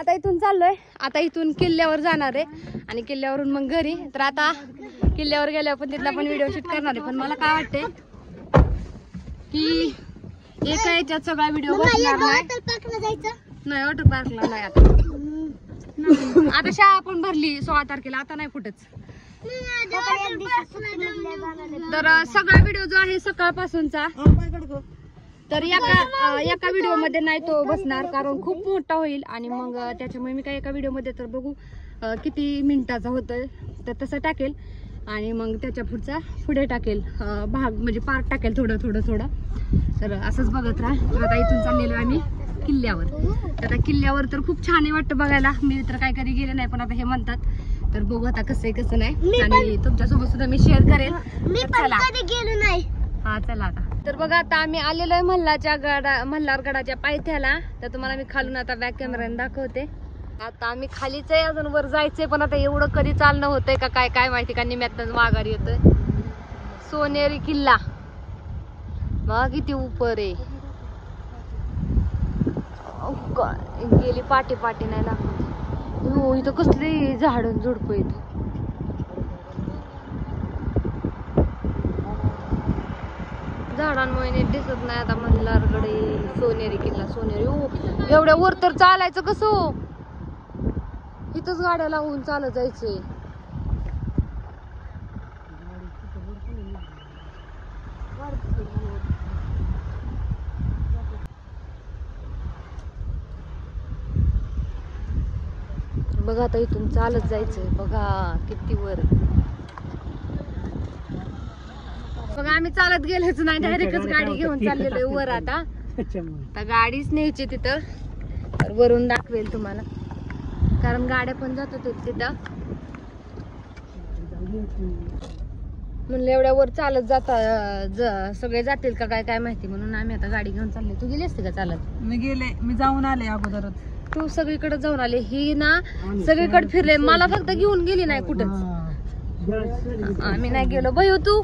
आता इथून चाललोय, आता इथून किल्ल्यावर जाणार आहे आणि किल्ल्यावरून मग घरी. तर आता किल्ल्यावर गेल्यावर पण तिथला पण व्हिडिओ शूट करणार आहे. पण मला काय वाटतंय की एका याच्यात सगळा व्हिडिओ बसणार नाही. वॉटर पार्कला नाही आता शाळा पण भरली 16 तारखेला, आता नाही कुठंच. तर सगळा व्हिडिओ जो आहे सकाळपासूनचा, तर एका व्हिडिओ मध्ये नाही तो बसणार, कारण खूप मोठा होईल. आणि मग त्याच्यामुळे मी काय एका व्हिडिओ मध्ये तर बघू किती मिनिटाचा होतोय तर तसं टाकेल. आणि मग त्याच्या पुढे टाकेल भाग, म्हणजे पार्ट टाकेल थोडं थोडं थोडं. तर असंच बघत राहा. तर आता इथून चाललेलो आम्ही किल्ल्यावर. तर आता किल्ल्यावर तर खूप छान वाटतं बघायला. मी तर काय कधी गेले नाही, पण आता हे म्हणतात तर बघू आता कसं आहे कसं नाही. आणि तुमच्यासोबत सुद्धा मी शेअर करेल. हा चला आता. तर बघा आता आम्ही आलेलो आहे मल्हारगडाच्या पायथ्याला. तर तुम्हाला मी खालून आता बॅक कॅमेराने दाखवते. आता आम्ही खालीच आहे, अजून वर जायचंय, पण आता एवढं कधी चालणं होतंय का काय माहिती, का निम्यातच माघारी येतोय. सोनेरी किल्ला बघा किती उपर आहे. गेली पाटी नाही दाखवत. हो इथं कसली झाड झुडप इथं. झाडांमुळे नीट दिसत नाही आता. मल्हारगड सोनेरी किल्ला, सोनेरी. एवढ्या वर तर चालायचं कसं, इथंच गाड्या लावून चालत जायचंय. बघा आता इथून चालत जायचंय. बघा किती वर. बघा आम्ही चालत गेलोच नाही, डायरेक्टच गाडी घेऊन चाललेलो आहे वर. आता गाडीच न्यायची तिथं, तर वरून दाखवेल तुम्हाला, कारण गाड्या पण जातात तिथं. म्हणलं एवढ्या वर चालत सगळे जातील का काय माहिती, म्हणून आम्ही आता गाडी घेऊन चालले. तू गेली असते का चालत? मी जाऊन आले अगोदरच. तू सगळीकडे जाऊन आले, ही ना सगळीकडे फिरले, मला फक्त घेऊन गेली नाही कुठंच. आम्ही नाही गेलो. भयू तू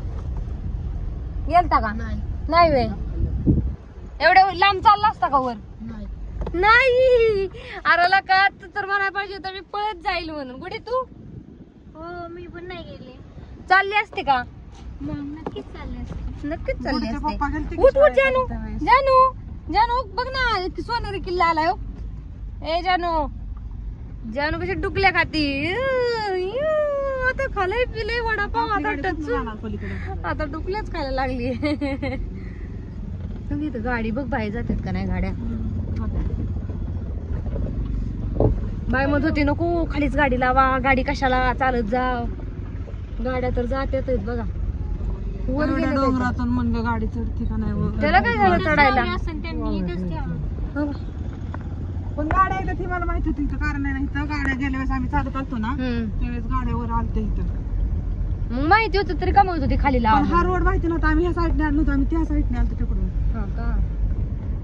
गेलता का? नाही वे. एवढ्या लांब चालला असता का वर? नाही. अरे का तर म्हणायला पाहिजे होतं मी पळत जाईल म्हणून. कुठे तू? हो मी पण नाही गेले. चालली असते का? नक्कीच चालली असते. उठ जानू जानू जानू, बघ ना सोनेरी किल्ला आलाय. ए जानू कशी डुकल्या खाती. आता खालय पिले वडापाव, आता डुकल्याच खायला लागली. गाडी बघ बाहेर जातात का नाही गाड्या. बाय म्हणत होती नको खालीच गाडी लावा, गाडी कशाला चालत जा. गाड्या तर जातात बघा. वर डोंगरातून म्हणलं गाडी चढते का नाही. त्याला काय झालं चढायला? पण गाड्या येतात ही मला माहिती होती. कारण नाही इथं गाड्या गेल्या वेळेस आम्ही चालत आलतो ना, त्यावेळेस गाड्यावर आलते इथं. मग माहिती होतं तरी का म्हणत होती खाली लावा. हा रोड माहिती नव्हता, आम्ही ह्या साईडने आलो नव्हतो, आम्ही त्या साईडने आलतो तिकडून. हा का,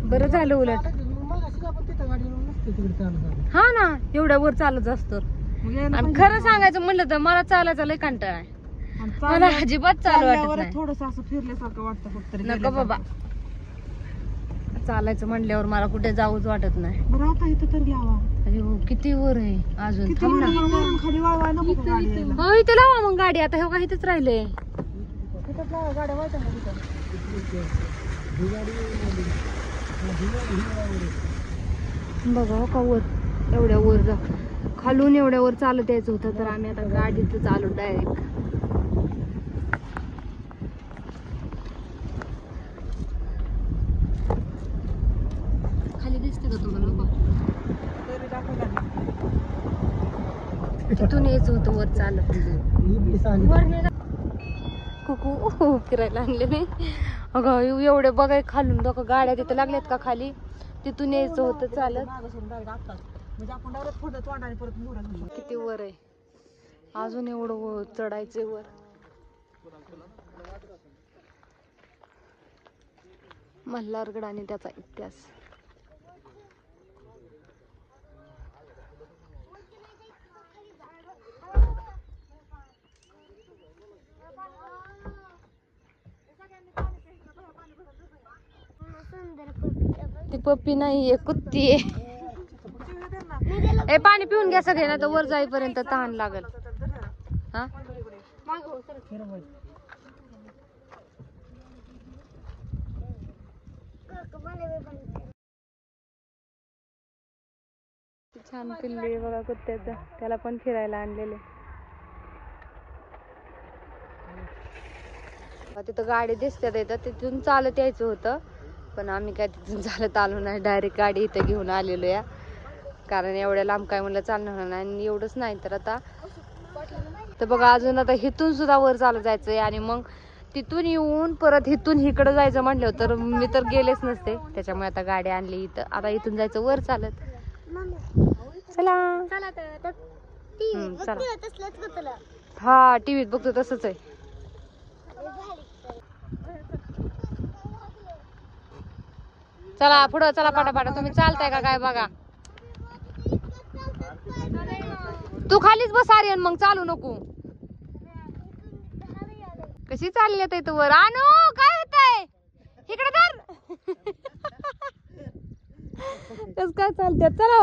बरं झालं उलट. हा ना, एवढ्या वर चालत असतो. आणि खरं सांगायचं म्हणलं तर मला चालायचा लय कंटाळा आहे. मला अजिबात चालू वाटत नाही. थोडस असं फिरल्यासारखं वाटतं फक्त. नको बाबा, चालायचं म्हणल्यावर मला कुठे जाऊच वाटत नाही. बरं आता इथं तर लावा. अरे हो किती वर आहे अजून. थांब ना, खाली वाळवा नको गाडी. हो इथे लावा मग गाडी. आता हे का इथेच राहिले. इथंच लावा गाड्या वाटत बघा हो का वर, एवढ्या वर जा. खालून एवढ्या वर चालत यायचं होतं, तर आम्ही आता गाडीत चालू डायरेक्ट. खाली दिसते का तुम्हाला? तिथून यायचं होतं वर चालत. कुकू फिरायला आणले मी. अगं एवढे बघाय खालून बघा गाड्या तिथे लागल्यात का खाली. तिथून यायचं होतं चालत. किती वर आहे अजून, एवढं चढायचंय वर. मल्हारगड आणि त्याचा इतिहास. ती पप्पी नाही, कुत्ती आहे. ए पाणी पिऊन घ्या सगळे ना तर वर जाईपर्यंत तहान लागल. हा छान पिल्ली बघा कुत्त्याचं, त्याला पण फिरायला आणलेले. तिथं गाडी दिसतात येतात, तिथून चालत यायचं होतं पण आम्ही काय तिथून चालत आलो नाही, डायरेक्ट गाडी इथं घेऊन आलेलो या. कारण एवढ्या लांब काय म्हणलं चालणार नाही. आणि एवढंच नाही तर आता तर बघा अजून आता इथून सुद्धा वर चालत जायचंय आणि मग तिथून येऊन परत इथून इकडं जायचं म्हटलं तर मी तर गेलेच नसते. त्याच्यामुळे आता गाडी आणली इथं. आता इथून जायचं वर चालत. चला चला. हा टीव्हीत बघतो तसंच आहे. चला पुढं चला पाटापाटा. तुम्ही चालताय का काय बघा. तू खालीच बस आर्यन, मग चालू नको. कशी चालली आता इथं वर. आणू काय होतंय इकडे तर. कस काय चालते. चला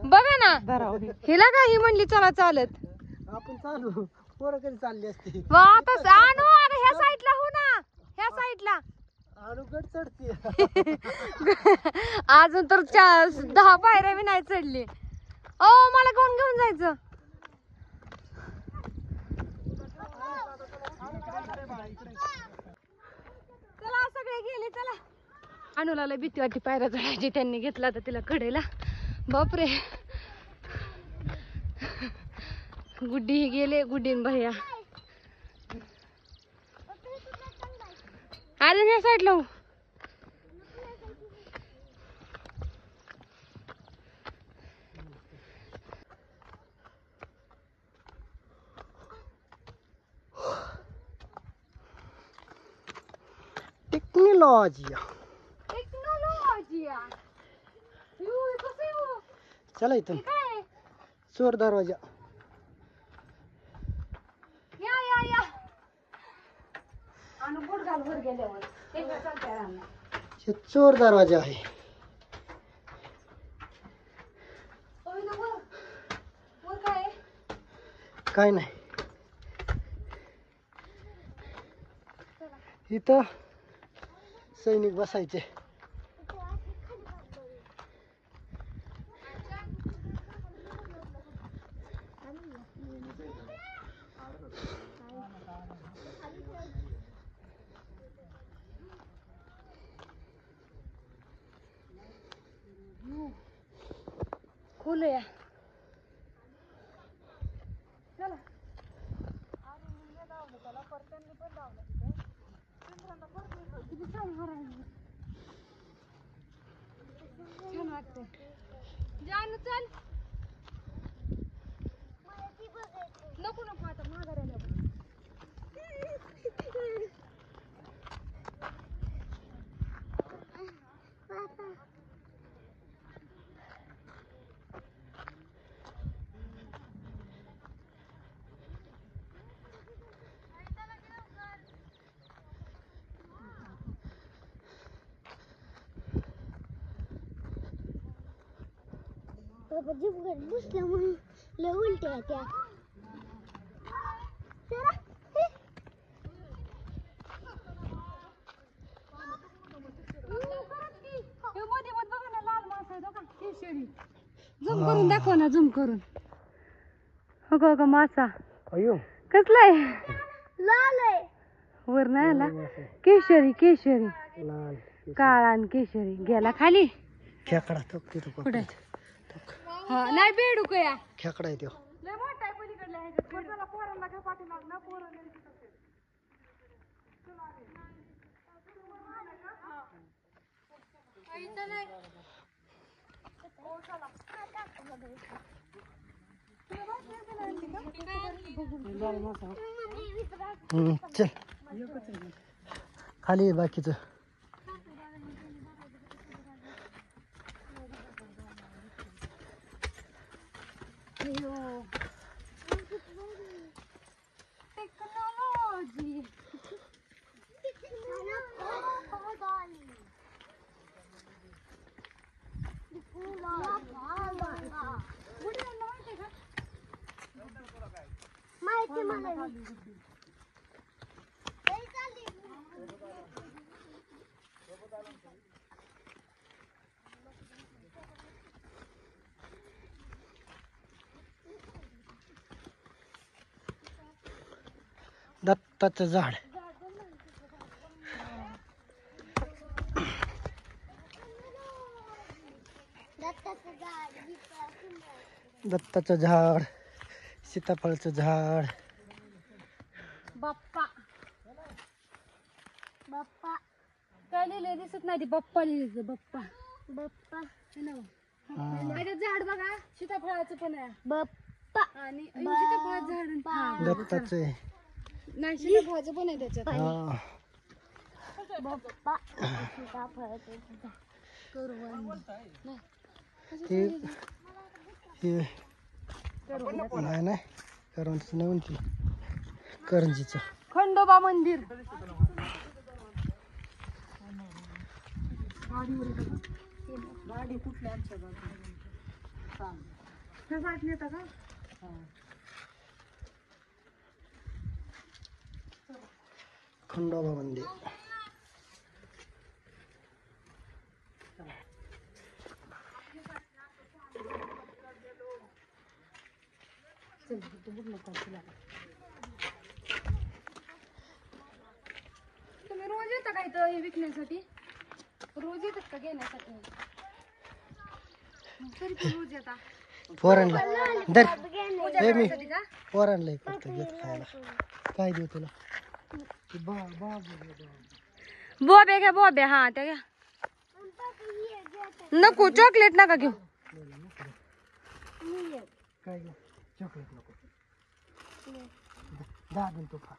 बघा ना हिला का ही म्हणली चला चालत. आपण चालू पोरं कधी चालली असते. आता आणू अरे ह्या साईडला हो ना, ह्या साईडला अनुगड चढते. अजून तर 10 पायऱ्या बी नाही चढली. ओ मला कोण घेऊन जायचं. चला सगळे गेले चला. अनुला लय भीती वाटते पायऱ्या चढायची. त्यांनी घेतला तर तिला कडेला. बापरे. गुड्डी ही गेले, गुड्डीन भैया अरे ह्या साईडला हो. टेक्नॉलॉजिया चला इथून चोर दरवाजा. चोर दरवाजा आहे. काय नाही इथं सैनिक बसायचे. खुलया चला. छान वाटतंय. जानू चल. नको नको आता माघारी नको. बसल्यामुळे लय उलट्या त्या. झूम करून दाखव ना, झूम करून. हो का मासा अयो कसलाय. लाल आहे. वर नाही आला. केशरी केशरी लाल काळा आणि केशरी. गेला खाली. खेकडा तो तिथं कुठे. हा नाही बेडूक या. खेकडा आहे तो. लय मोठा आहे पलीकडला आहे. पोराला पोरांना काय पाठीमाग ना पोरांना. चल खाली बाकीचं. टेक्नॉलॉजी. की मला दत्ताचं झाड. दत्ताचं झाड, सीताफळाचं झाड. बाप्पा बाप्पा काय लिहिलंय दिसत नाही. ती बाप्पा लिहिलं. बाप्पा बाप्पा हे ना त्याच्यात झाड बघा. सीताफळाचं पण आहे बाप्पा आणि सीताफळाचं झाड. हा, दत्ताचं आहे. नाही सीताफळाचं पण आहे त्याच्यात. हा. बाप्पा सीताफळाचं झाड. हे नाही नाही करंजीचं नाही म्हणते, करंजीचं. खंडोबा मंदिर. गाडी कुठल्या आमच्या त्या साईडने येतं का? खंडोबा मंदिर. तुम्ही रोज येता का इथं हे विकण्यासाठी? रोज येतात का घेण्यासाठी? तरी पण रोज येता पोरांना दर पूजा हे मी करायसाठी का? पोरांना फक्त घेत खायला. काय देऊ तुला? बॉब्या घ्या. बॉब्या हा त्या घ्या. नको चॉकलेट नका घेऊ. काय घे? चॉकलेट नको. दाबून तो खा.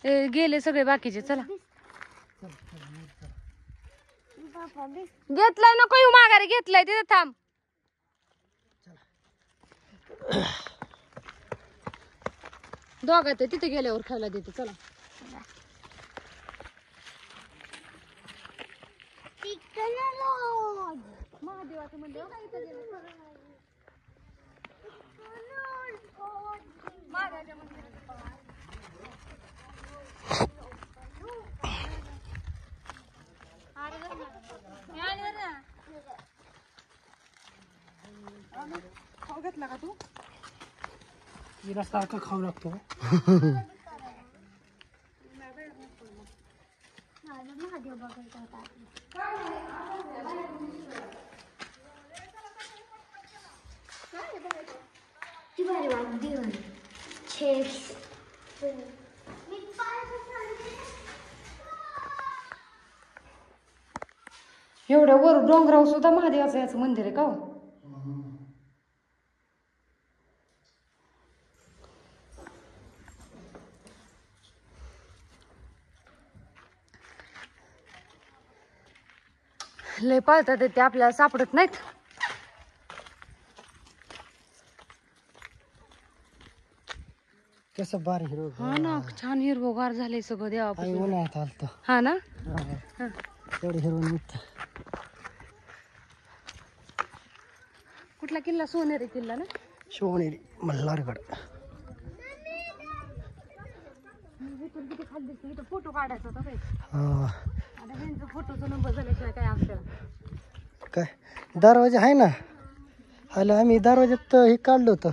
ए, गेले सगळे बाकीचे. चला घेतलाय नको येऊ माघारी. घेतलाय तिथे थांब. दोघात तिथे गेल्यावर खायला देते. चला महादेवाचं मंदिर बघा इथं गेलं. महादेवाच्या मंदिराचं पाहा. खाऊ घेतला का तू? हिला सारखं खाऊ लागतो. महादेव बघायचा होता. ती भारी वाटते चिप्स. एवढ्या वर डोंगरावर सुद्धा महादेवाचं याचं मंदिर आहे का हो? लय पाळतात ते आपल्याला सापडत नाहीत. कसं बारी हिरो. हा ना छान हिरवगार झालंय सगळं आई देवापासून. उन्हाळ्यात आलतो. हा ना तेवढे हिरो निघत. कुठला किल्ला? सोनेरी किल्ला ना. शिवनेरी मल्हारगड. इथून किती खाली दिसतो. इथं फोटो काढायचा होता बाई. हा. आता ह्यांचं फोटोचा नंबर झाल्याशिवाय काय आपल्याला. काय दरवाजा आहे ना. आलं आम्ही दरवाज्यात हे काढलं होतं.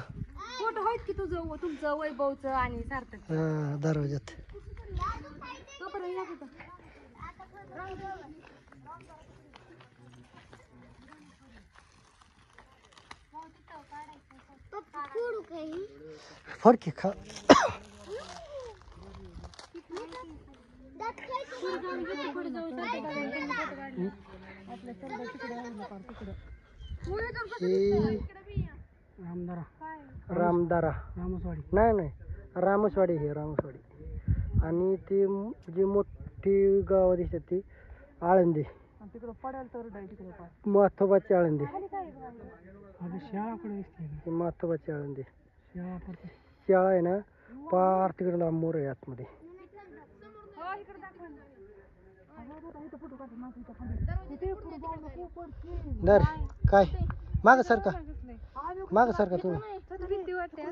फोटो आहेत की तुझं तुमचं वैभवचं आणि सार्थक. हा, दरवाज्यात. तोपर्यंत या तिथं. फडकी खा. रामदारा नाही नाही रामसवाडी. हे रामसवाडी. आणि ती जी मोठी गाव दिसतात ती आळंदी. तिकडं पडायला तर तिकडे माथोबाची आळंदी. शाळाकडे ती माथोबाची आळंदी. शाळा आहे ना पार तिकडे लांब मोर आहे आतमध्ये. दर काय माग सारखा माग सारखा तुम्ही भीती वाटते हा.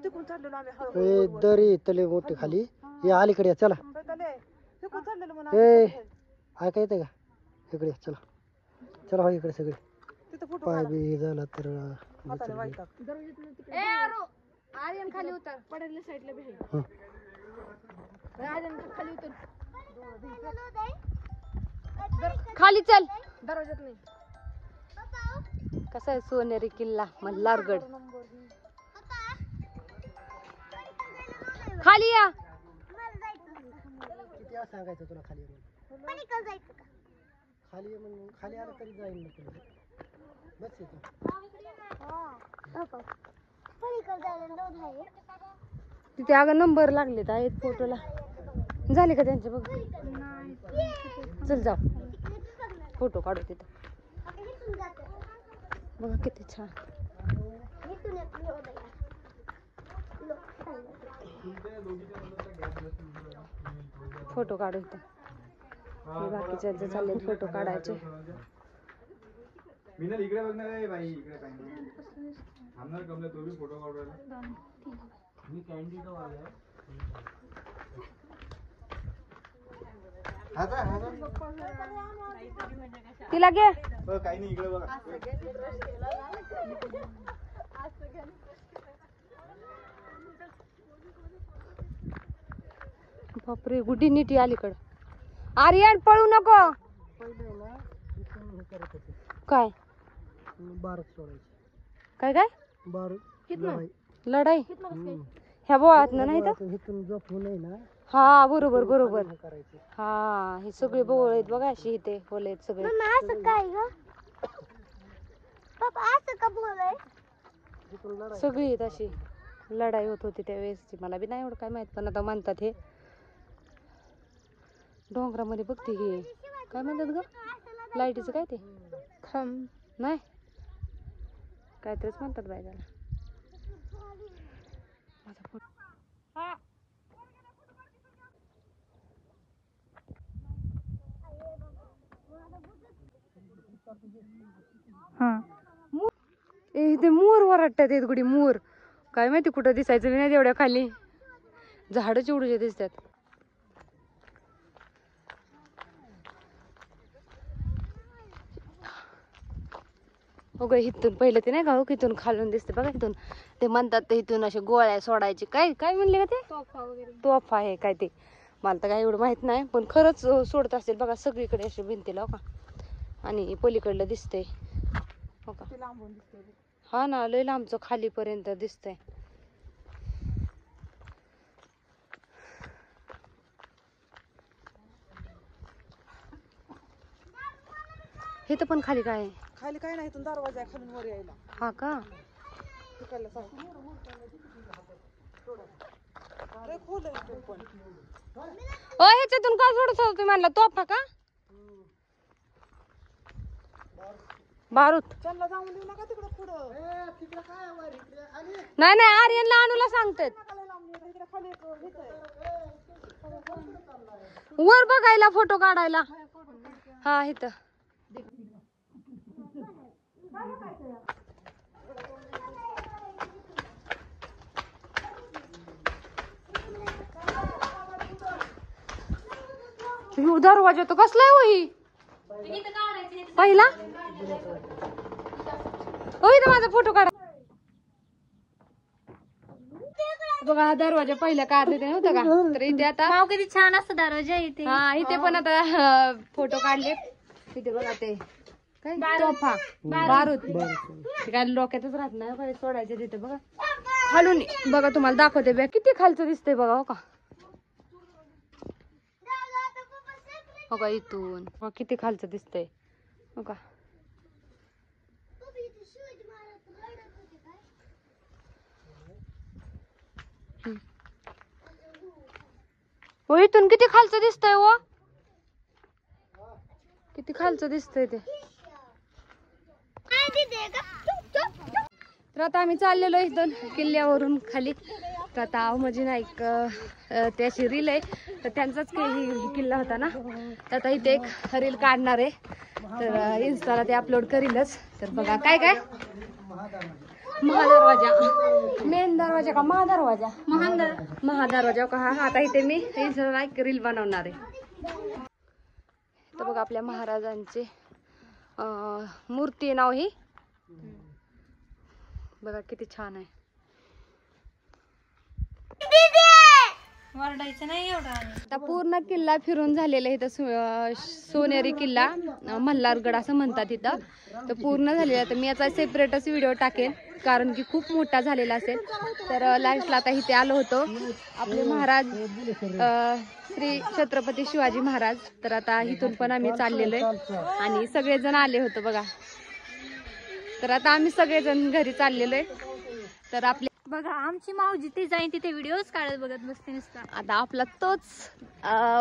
तिकडून चाललेलो आम्ही हळू ए दरी तले मोठे खाली या अलीकडे या, चला तिकडून चाललेलो म्हणून ए ऐका येते का इकडे या, चला चला हो इकडे सगळे तिथं फोटो पाय बी झाला तर हाताने वाईटाक. ए आरो आर्यन खाली उतर पडले साईडला बी आहे. आर्यन खाली उतर खाली चल दरवाजात नाही. कसा आहे सोनेरी किल्ला मल्हारगड. खाली या. किती वेळा सांगायचं तुला खाली ये म्हणून? खाली ये म्हणून खाली आलं तरी जाईल ना तुला बस येतो तिथे अगं नंबर लागलेत आहेत फोटोला. झाले का त्यांचे बघ. चल जाऊ फोटो काढू तिथं. बघा किती छान. फोटो काढू इथं. बाकीचे चालले फोटो काढायचे. इकडे बघणार आहे बाई, इकडे काय नाही थांबणार कमला तो बी फोटो काढायला. मी कॅन्डिड वाला तिला घे. काही नाही इकडे बघा. बापरे गुड्डी नीटी अलीकडं. आर्यन पळू नको. पहिले ना इथून हे करत होते काय बारच सोडायचे काय काय बार लढाई ह्या बोळात नाही तर. इथून झोपू नये ना हा बरोबर बरोबर. हे करायचे. हा हे सगळे बोळ आहेत बघा अशी इथे बोल आहेत सगळे. इथून लढाई सगळी आहेत अशी लढाई होत होती त्यावेळेसची. मला बी नाही एवढं काय माहित पण आता म्हणतात हे डोंगरामध्ये बघते हे काय म्हणतात ग लाईटीचं काय ते खांब नाही काहीतरीच म्हणतात बाय त्याला. माझा फोटो इथे मोर वरटतात आहेत गुडी मोर. काय माहिती कुठं दिसायचं बी नाही तेवढ्या खाली. झाड चिवडूचे दिसतात. हो ग इथून पहिलं ते नाही का हो इथून खालून दिसते बघा. इथून ते म्हणतात ते इथून असे गोळ्या सोडायचे काय काय म्हणले का ते तोफा आहे काय ते. मला तर काय एवढं माहित नाही पण खरंच सोडत असेल बघा सगळीकडे असे भिंतीला हो का. आणि पलीकडलं दिसतंय हो का. हा ना लय लांबचं खालीपर्यंत दिसतंय. इथं पण खाली काय आहे? खाली काय नाही इथून दरवाजा आहे खालून वर यायला. हा का तिकडला सांग लय खोल आहे इथून पण. ओ ह्याच्यातून काय सोडत होता तुम्ही म्हणला तोफा का बारूद. त्यांना जाऊन देऊ नका तिकडं पुढं. नाही नाही आर्यनला आणूला सांगतात इकडे खाली एक हेच आहे. वर बघायला फोटो काढायला. हा इथं दरवाजा तो कसला आहे होई पहिला. होई तर माझा फोटो काढा बघा. हा दरवाजा पहिला काढले ते नव्हतं का तर इथे आता किती छान असं दरवाजा इथे. हा इथे पण आता फोटो काढले. इथे बघा ते काय तोफा बारूद ते काय डोक्यातच राहत नाही काय सोडायचे तिथे बघा. खालून बघा तुम्हाला दाखवते बघा किती खालचं दिसतंय बघा हो का. हो का इथून हो किती खालचं दिसतंय हो का. हो इथून किती खालचं दिसतंय व किती खालचं दिसतंय ते. तर आता आम्ही चाललेलो इथून किल्ल्यावरून खाली तर आता अहमजी नाईक त्याची रील आहे तर त्यांचाच काही किल्ला होता ना, तर आता इथे एक रील काढणार आहे तर इन्स्टाला ते अपलोड करीलच. तर बघा काय काय महादरवाजा, मेन दरवाजा का महादरवाजा, महादरवाजा का हा. आता इथे मी इन्स्टाला एक रील बनवणार आहे. तर बघा आपल्या महाराजांचे मूर्ती नाव ही बघा किती छान आहे. वरडायचं नाही एवढं. आता पूर्ण किल्ला फिरून झालेला आहे. इथं सोनेरी किल्ला मल्हारगड असं म्हणतात इथं. तर पूर्ण झालेला आहे. तर मी याचा सेपरेटच व्हिडिओ टाकेन कारण की खूप मोठा झालेला असेल. तर लास्टला आता इथे आलो होतो आपले महाराज श्री छत्रपती शिवाजी महाराज. तर आता इथून पण आम्ही चाललेलो आहे आणि सगळेजण आले होते बघा. तर आता आम्ही सगळेजण घरी चाललेलो आहे. तर आपले बघा आमची मावजी ते जाईन तिथे व्हिडिओज काढत बघत बसते नुसता. आता आपला तोच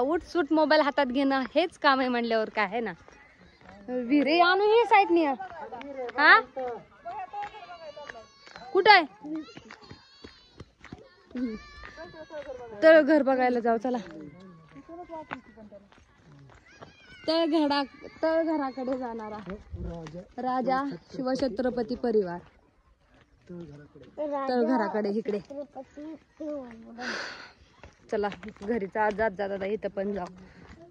उठसूट मोबाईल हातात घेणं हेच काम आहे म्हणल्यावर काय आहे ना. विरे आणू हे साईडनी हा कुठं आहे तळ घर बघायला जाऊ चला. तळघराकडे जाणारा राजा शिवछत्रपती परिवार तळघराकडे इकडे चला. घरी जात जात इथं पण जाऊ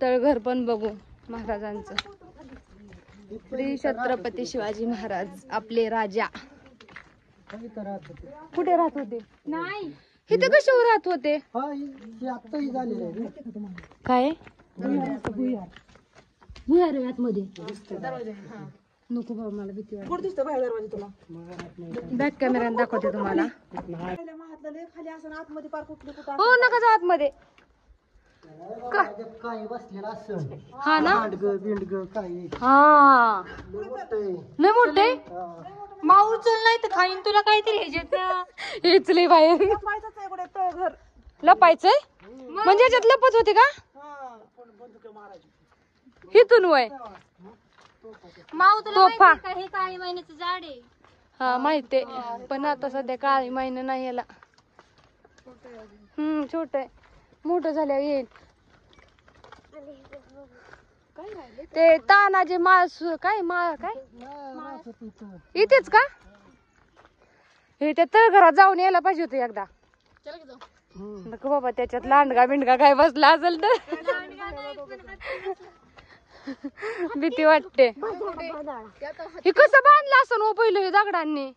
तळघर पण बघू महाराजांचं. श्री छत्रपती शिवाजी महाराज आपले राजा कुठे राहत होते नाही इथे कशावर राहत होते काय भुयार मध्ये नको बाबा मला भीती वाटते. कुठं दिसतं बाहेर दरवाजा तुला? बॅक कॅमेऱ्याने दाखवते तुम्हाला. पहिल्या महातलं लय खाली असं आतमध्ये पार कुठली कुठं हो नका जाऊ आतमध्ये काय बसलेला असं हा ना बिंडग काय हा मोठं लय मोठे माऊ चल नाही तर खाईन तुला काहीतरी ह्याच्यात. हेच लय बाहेर पाहायचंच आहे कुठे तळघर. लपायचंय म्हणजे याच्यात लपत होते का हिथून वय माऊ तुला तोफा. माहिती का हे काळी महिन्याचं झाड आहे. हा माहितीये पण आता सध्या काळी महिना नाही याला. छोट आहे मोठं झाल्यावर येईल. ते तानाजे मास काय इथेच का हे त्या तळघरात जाऊन यायला पाहिजे होतं एकदा. नको बाबा त्याच्यात लांडगा बिंडगा काय बसला असेल तर भीती वाटते. हे कसं बांधलं असं हो पहिलं हे दगडांनी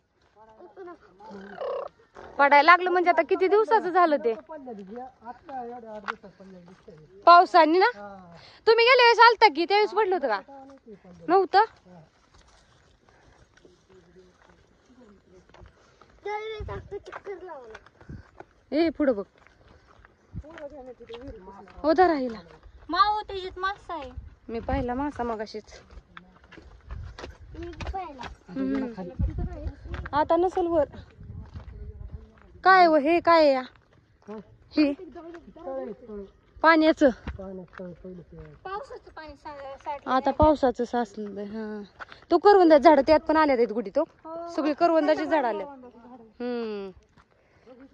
पडायला लागलं म्हणजे आता किती दिवसाचं झालं ते पावसाने ना. तुम्ही गेले वेळेस आलता की त्यावेळेस पडलं होतं का नव्हतं. ए पुढं बघ होता राहिला माऊ त्याच्यात मासा आहे. मी पाहिला मासा मगाशीच. आता नसेल वर काय व हे काय या हे पाण्याचं पावसाचं पाणी साठलं. आता पावसाचं साचलं. हा तो करवंदा झाड त्यात पण आल्या आहेत गुढी. तो सगळी करवंदाची झाड आले.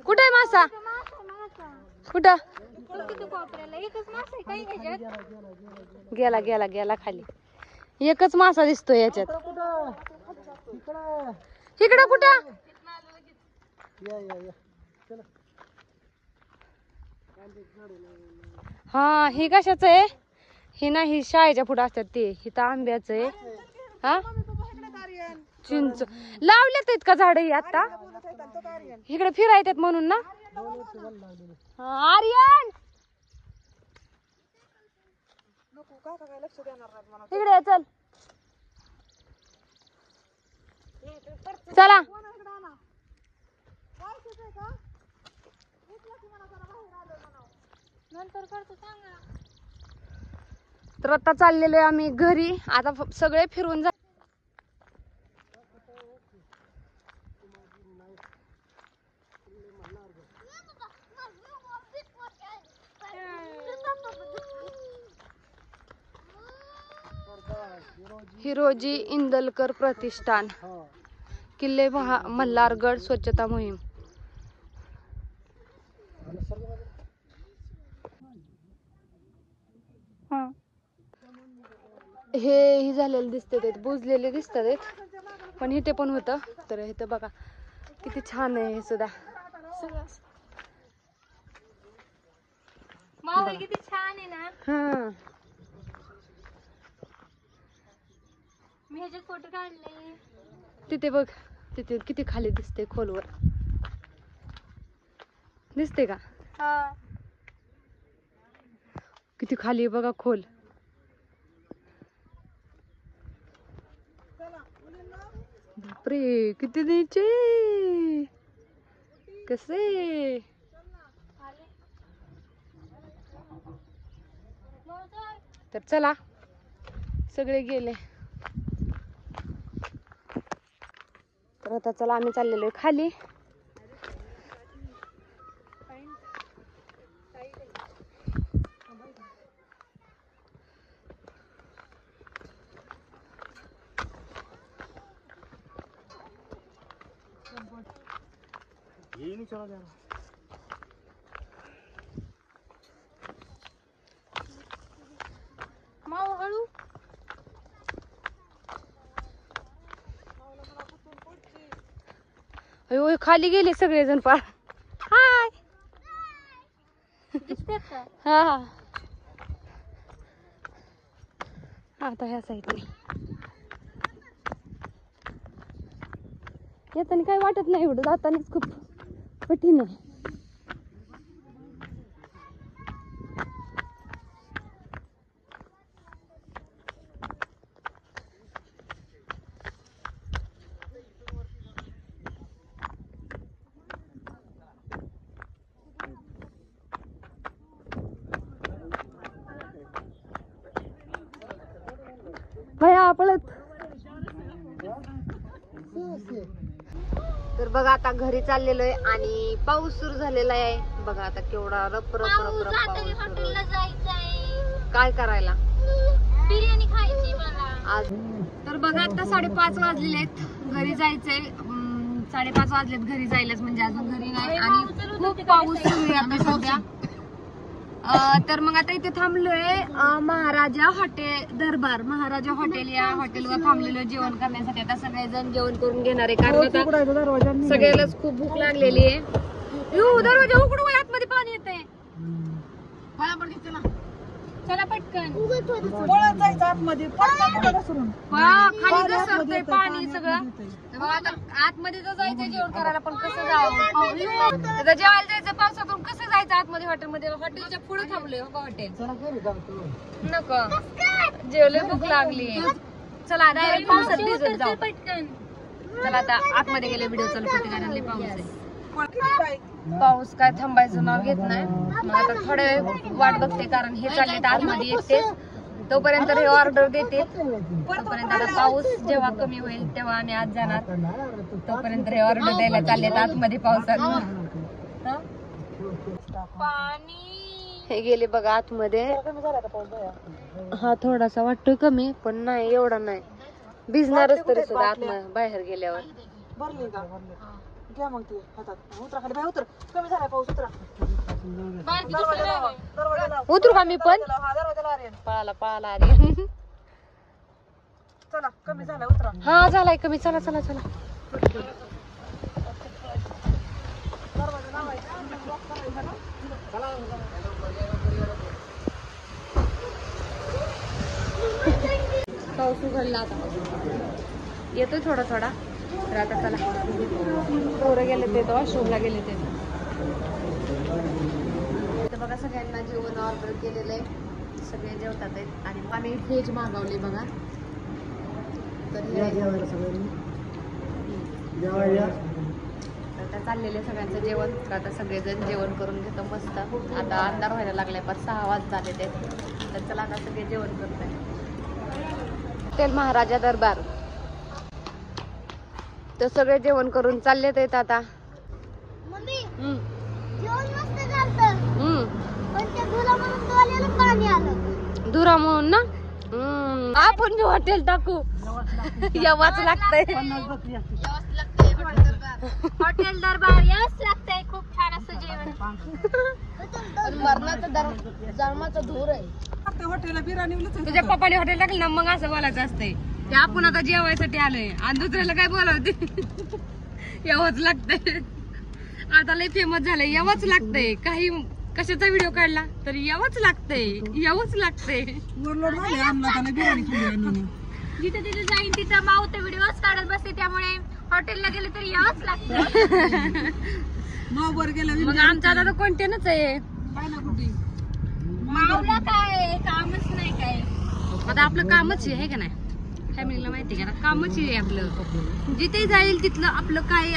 कुठे आहे मासा कुठं किती कोपऱ्याला एकच मासा आहे काही ह्याच्यात. गेला गेला गेला खाली. एकच मासा दिसतोय याच्यात. इकडं कुठं हा हे कशाच आहे हे नाही शाळेच्या पुढे असतात ते. हिथं आंब्याचं आहे हा चिंच लावल्यात आहेत का झाड ही आता इकडे फिरायतात म्हणून ना. आर्यन इकडे ये, चल चला. नंतर करतो सांगा. तर आता चाललेलो आहे आम्ही घरी. आता सगळे फिरून जा. हिरोजी इंदलकर प्रतिष्ठान किल्ले मल्हारगड स्वच्छता मोहीम. हे झालेले दिसतात, बुजलेले दिसतात, पण इथे पण होतं. तर इथं बघा किती छान आहे हे सुद्धा. मावळ किती छान आहे ना. हा मी ह्याचे फोटो काढले. तिथे बघ, तिथे किती खाली दिसते खोलवर, दिसते का? हा. किती खाली आहे बघा खोल. बापरे किती द्यायचे कसे. तर चला सगळे गेले, तर आता चला आम्ही चाललेलो आहे खाली. ये नहीं चला जाना. मावळ हळू. अयो खाली गेले सगळेजण पार. हाय दिसतात का? हा आता ह्या साईडने येताना काही वाटत नाही, एवढं जातानाच खूप कठीण आहे. भया पळत. तर बघा आता घरी चाललेलो आहे आणि पाऊस सुरू झालेला आहे. बघा आता केवढा रप रप रप रप पाऊस सुरू हॉटेलला आहे. जायचंय, काय करायला बिर्याणी खायची मला. आज. तर बघा आता 5:30 वाजलेले आहेत, घरी जायचंय. 5:30 वाजलेत घरी जायलाच, म्हणजे अजून घरी नाही आणि खूप पाऊस सुरू आहे आता सध्या. तर मग आता इथे थांबलोय महाराजा हॉटेल दरबार, महाराजा हॉटेल या हॉटेलवर थांबलेलो जेवण करण्यासाठी. आता सगळेजण जेवण करून घेणार आहे, कारण आता सगळ्यालाच खूप भूक लागलेली आहे. दरवाजा उघडू, आतमध्ये पाणी येतंय. चला पटकन. पळत जायचं आतमध्ये, पळत घसरून. खाली घसरतंय पाणी सगळं. तर मग आता आतमध्ये तर जायचंय जेवण करायला, पण कसं जावं? आता जेवायला जायचं पावसातून, कसं जायचं आतमध्ये हॉटेलमध्ये? हॉटेलच्या पुढे थांबलोय हो हॉटेल. नको जेवले, भूक लागली. चला डायरेक्ट पावसात भिजत जाऊ पटकन. चला आता आतमध्ये गेले, व्हिडिओ चालू होते कारण लय पाऊस आहे. काय पाऊस काय थांबायचं नाव घेत नाही. मग आता थोडे वाट बघते, कारण हे चालले आतमध्ये येते, तोपर्यंत हे ऑर्डर देते. तोपर्यंत आता पाऊस जेव्हा कमी होईल तेव्हा आम्ही आज जाणार. तोपर्यंत हे ऑर्डर द्यायला चाललेत आतमध्ये पावसात. पाणी. हे गेले बघा आतमध्ये. हा थोडासा वाटतोय कमी, पण नाही एवढा नाही. भिजणारच तरी सुद्धा आतमध्ये बाहेर गेल्यावर. भरली का? घ्या मग ते हातात. उतरा खाली, बाहेर उतर. कमी झालाय पाऊस, उतरा. दरवाजा लावा, दरवाजा लावा. उतरू का मी पण? हा दरवाजा लावा रे. पळाला पळाला अरे. चला कमी झालाय, उतरा. हा झालाय कमी. चला चला चला. दरवाजा लावायचा, लॉक करायचा ना. पाऊस उघडला आता, येतोय थोडा थोडा. तर आता चला, पोरं गेले ते वॉशरूमला गेले ते. बघा सगळ्यांना जेवण ऑर्डर केलेलं आहे, सगळे जेवतात आहेत. आणि आम्ही व्हेज मागवले बघा. तर आता चाललेले सगळ्यांचं जेवण. तर आता सगळेजण जेवण करून घेतो मस्त. आता अंधार व्हायला लागलाय, पण 6 वाजता झाले ते. तर चला आता सगळे जेवण करत आहे. हॉटेल महाराजा दरबार. तर सगळे जेवण करून चाललेत आहेत आता. मम्मी जेवण मस्त झालं, पण त्या धुरामुळे पाणी आलं. धुरा म्हणून ना. आपण जे हॉटेल टाकू यावाच लागतंय. हॉटेल दरबार याच लागतंय, खूप छान असं जेवण. जन्माचा धूर आहे. आता हॉटेलला बिर्याणी तुझ्या पप्पाने हॉटेल टाकलं ना मग असं बोलायचं असतंय. ते आपण आता जेवायसाठी आलोय आणि दुसऱ्याला काय बोलावते. यावंच लागतंय. आता लय फेमस झालंय, यावंच लागतंय. काही कशाचा व्हिडिओ काढला तर यावंच लागतंय. ओव्हरलोड झाले आम्हाला त्याला बिर्याणी खाल्ली आणि जिथे तिथे जाईन तिथं माऊत व्हिडिओज काढत बसते, त्यामुळे हॉटेलला गेले तरी यावंच लागतं. मावर गेलं मग आमचा आता कंटेनच आहे. काय ना कुठे माऊला काय कामच नाही काय. आता आपलं कामच आहे का नाही, फॅमिलीला माहिती का कामच आहे आपलं. जिथे जाईल तिथलं आपलं काय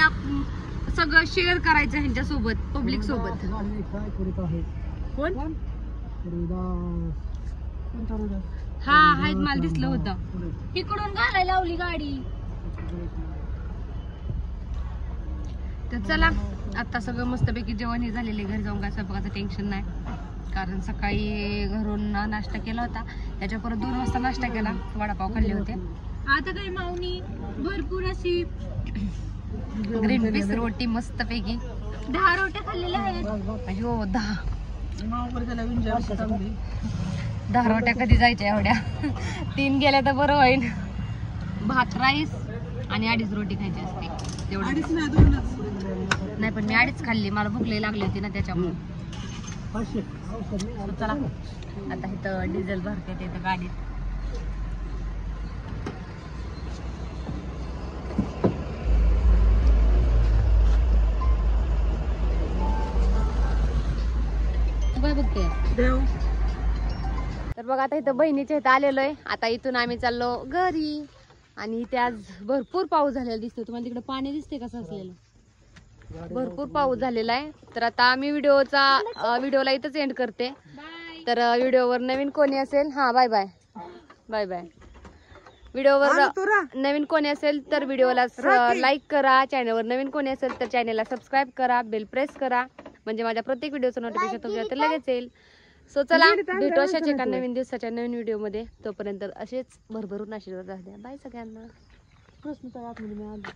सगळं शेअर करायचं ह्यांच्या सोबत, पब्लिक सोबत. काय करीत आहे कोण कोणता रोड आहे? हा हाय, मला दिसलं होतं. तिकडून घालायला लावली गाडी. तर चला आता सगळं मस्तपैकी जेवण हे झालेले, घरी जाऊन काय स्वयंपाकाचं टेन्शन नाही. कारण सकाळी घरून नाश्ता केला होता, त्याच्या परत 2 वाजता नाश्ता केला, वडापाव खाल्ले होते. आता काही माऊनी भरपूर अशी ग्रीन पीस रोटी मस्तपैकी 10 रोट्या खाल्लेल्या आहेत. अयो 10 मावर गेला विंजर चांगली 10 रोट्या कधी जायच्या एवढ्या. 3 गेल्या तर बरं होईल. भात राईस आणि 2.5 रोटी खायची असते तेवढी. अडीच नाही 2च. नाही पण मी 2.5 खाल्ली, मला भूक लई लागली होती ना त्याच्यामुळे. चला आता इथं डिझेल भरते ते गाडीत. काय बघते देव तर बघ आता इथं बहिणीच्या इथं आलेलो आहे. आता इथून आम्ही चाललो घरी. आणि इथे आज भरपूर पाऊस झालेला दिसतो. तुम्हाला तिकडे पाणी दिसते कसं असलेलं, भरपूर पाऊस झालेला आहे. तर आता आम्ही व्हिडिओला इथंच एंड करते. तर व्हिडिओवर नवीन कोणी असेल, हा बाय बाय बाय बाय. व्हिडिओवर नवीन कोणी असेल तर व्हिडिओला लाईक करा. चॅनलवर नवीन कोणी असेल तर चॅनलला सबस्क्राईब करा, बेल प्रेस करा, म्हणजे माझ्या प्रत्येक व्हिडिओचं नोटिफिकेशन तुमच्या लगेच येईल. सो चला भेटू अशाच एका नवीन दिवसाच्या नवीन व्हिडिओ मध्ये. तोपर्यंत असेच भरभरून आशीर्वाद द्या. बाय सगळ्यांना. प्रश्न तर आतमध्ये मी आलो.